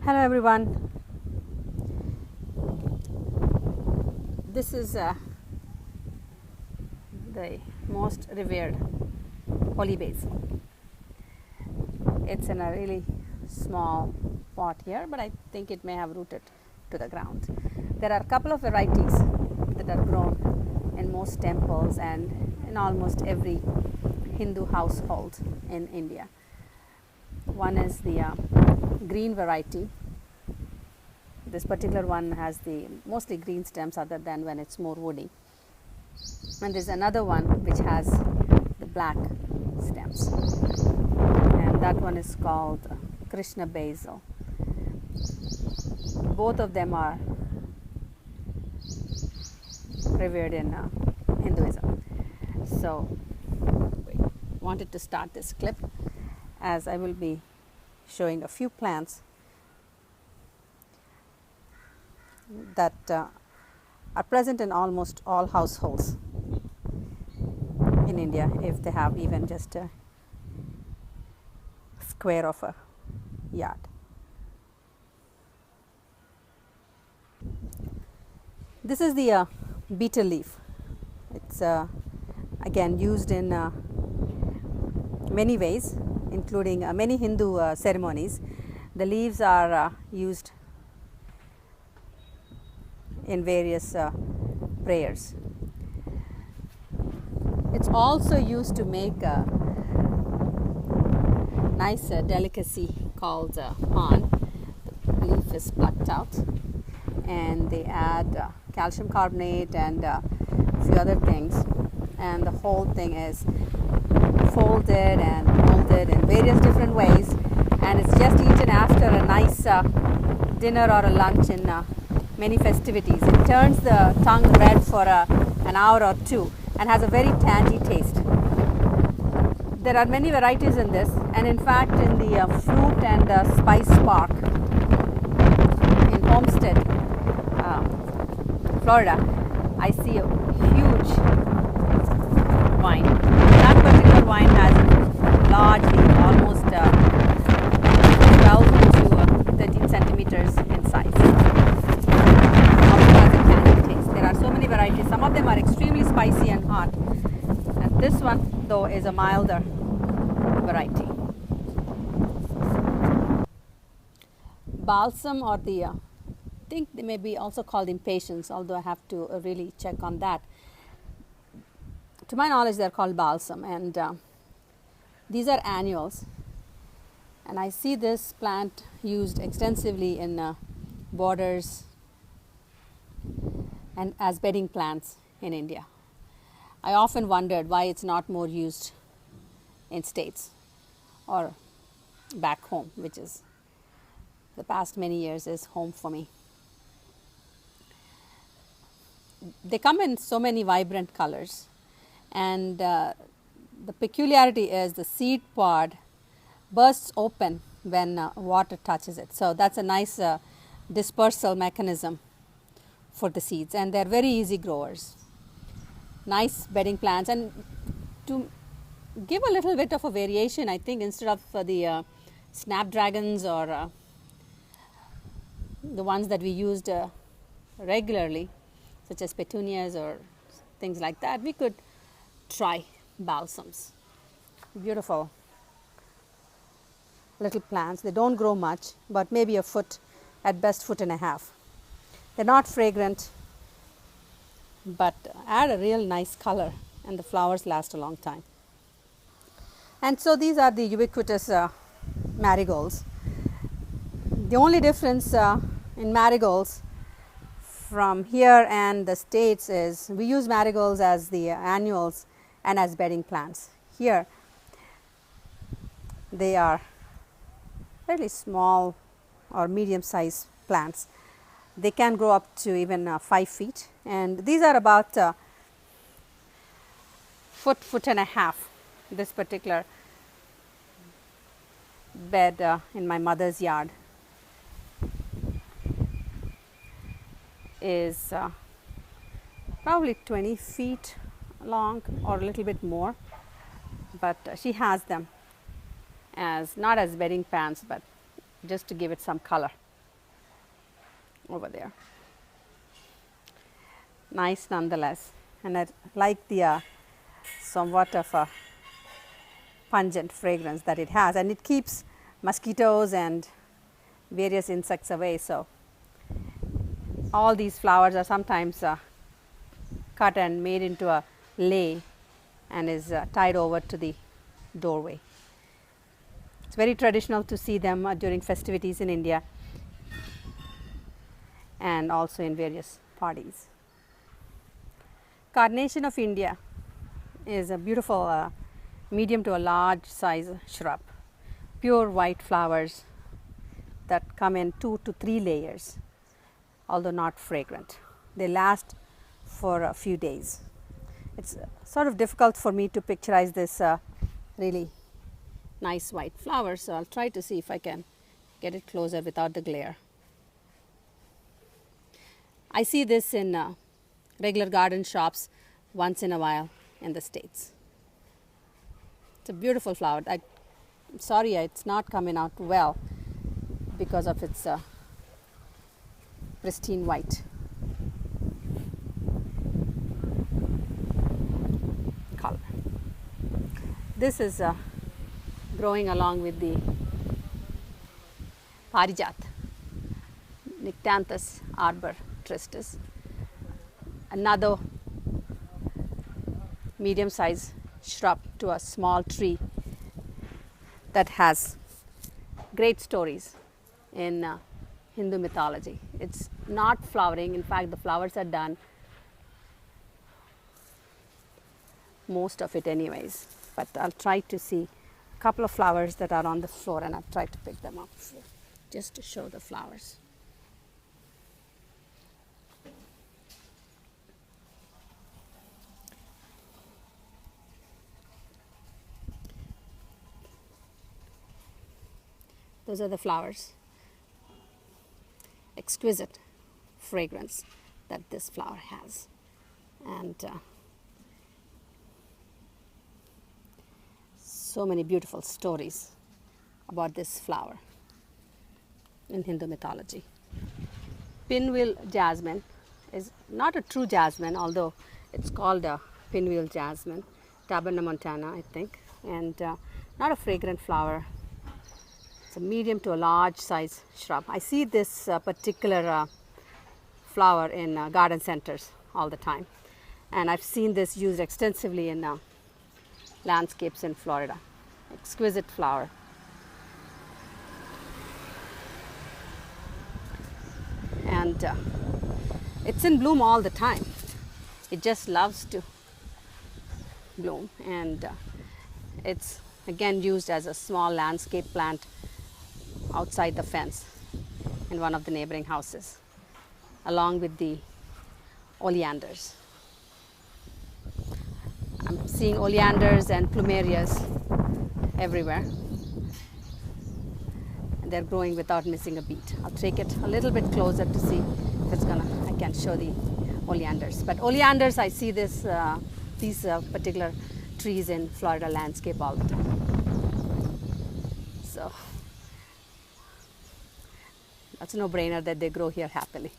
Hello everyone. This is the most revered holy basil. It's in a really small pot here, but I think it may have rooted to the ground. There are a couple of varieties that are grown in most temples and in almost every Hindu household in India. One is the green variety. This particular one has the mostly green stems other than when it's more woody. And there's another one which has the black stems, and that one is called Krishna basil. Both of them are revered in Hinduism. So wanted to start this clip as I will be showing a few plants that are present in almost all households in India, if they have even just a square of a yard. This is the betel leaf. It's again used in many ways, including many Hindu ceremonies. The leaves are used in various prayers. It's also used to make a nice delicacy called pan. The leaf is plucked out and they add calcium carbonate and a few other things, and the whole thing is folded and molded in various different ways, and it's just eaten after a nice dinner or a lunch in many festivities. It turns the tongue red for an hour or two and has a very tangy taste. There are many varieties in this, and in fact in the fruit and spice park in Homestead, Florida, I see a huge vine. That particular vine has largely almost 12 to 13 centimeters in size. There are so many varieties. Some of them are extremely spicy and hot, and this one though is a milder variety. Balsam, or I think they may be also called impatiens, although I have to really check on that. To my knowledge, they are called balsam, and these are annuals, and I see this plant used extensively in borders and as bedding plants in India. I often wondered why it's not more used in states or back home, which is the past many years is home for me. They come in so many vibrant colors, and the peculiarity is the seed pod bursts open when water touches it. So that's a nice dispersal mechanism for the seeds, and they're very easy growers. Nice bedding plants, and to give a little bit of a variation, I think instead of the snapdragons or the ones that we used regularly, such as petunias or things like that, we could try balsams. Beautiful little plants. They don't grow much, but maybe a foot, at best foot and a half. They're not fragrant, but add a real nice color, and the flowers last a long time. And so these are the ubiquitous marigolds. The only difference in marigolds from here and the States is we use marigolds as the annuals and as bedding plants. Here they are fairly small or medium sized plants. They can grow up to even 5 feet, and these are about foot and a half. This particular bed in my mother's yard is probably 20 feet long or a little bit more, but she has them as not as bedding plants, but just to give it some color. over there. Nice nonetheless, and I like the somewhat of a pungent fragrance that it has, and it keeps mosquitoes and various insects away. So, all these flowers are sometimes cut and made into a lei and is tied over to the doorway. It's very traditional to see them during festivities in India and also in various parties. Carnation of India is a beautiful medium to a large size shrub, pure white flowers that come in 2 to 3 layers, although not fragrant. They last for a few days. It's sort of difficult for me to picturize this really nice white flower, so I'll try to see if I can get it closer without the glare. I see this in regular garden shops once in a while in the States. It's a beautiful flower. I'm sorry it's not coming out well because of its pristine white color. This is growing along with the Parijat, Nyctanthes arbor tristis, another medium sized shrub to a small tree that has great stories in Hindu mythology. It's not flowering, in fact the flowers are done, most of it anyways, but I'll try to see a couple of flowers that are on the floor and I've tried to pick them up just to show the flowers. Those are the flowers. Exquisite fragrance that this flower has, and so many beautiful stories about this flower in Hindu mythology. Pinwheel jasmine is not a true jasmine, although it's called a pinwheel jasmine, tabernamontana I think, and not a fragrant flower. A medium to a large size shrub. I see this particular flower in garden centers all the time, and I've seen this used extensively in landscapes in Florida. Exquisite flower. And it's in bloom all the time. It just loves to bloom, and it's again used as a small landscape plant outside the fence in one of the neighboring houses, along with the oleanders. I'm seeing oleanders and plumerias everywhere, and they're growing without missing a beat. I'll take it a little bit closer to see if it's I can show the oleanders. But oleanders, I see these particular trees in Florida landscape all the time. So that's a no-brainer that they grow here happily.